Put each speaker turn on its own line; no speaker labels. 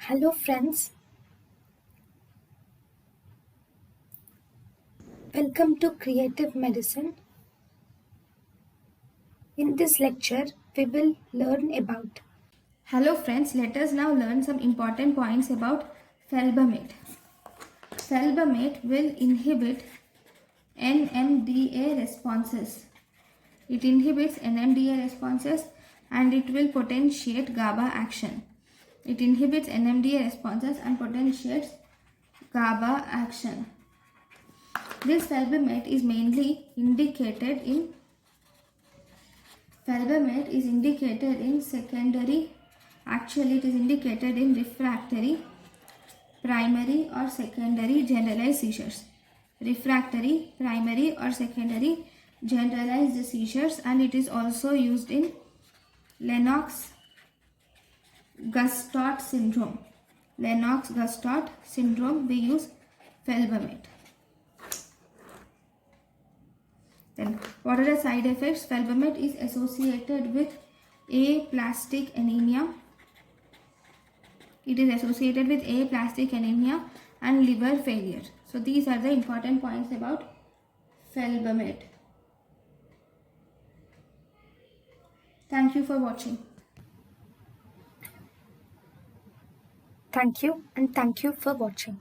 Hello friends, welcome to Creative Medicine. In this lecture, we will learn about.
Hello friends, let us now learn some important points about felbamate. Felbamate will inhibit NMDA responses. It inhibits NMDA responses and it will potentiate GABA action. It inhibits NMDA responses and potentiates GABA action. This felbamate is mainly indicated in secondary. Actually, it is indicated in refractory, primary or secondary generalized seizures. Refractory, primary or secondary generalized seizures, and it is also used in Lennox-Gastaut syndrome. Lennox-Gastaut syndrome, we use felbamate. Then, what are the side effects? Felbamate is associated with aplastic anemia. It is associated with aplastic anemia and liver failure. So, these are the important points about felbamate. Thank you for watching.
Thank you and thank you for watching.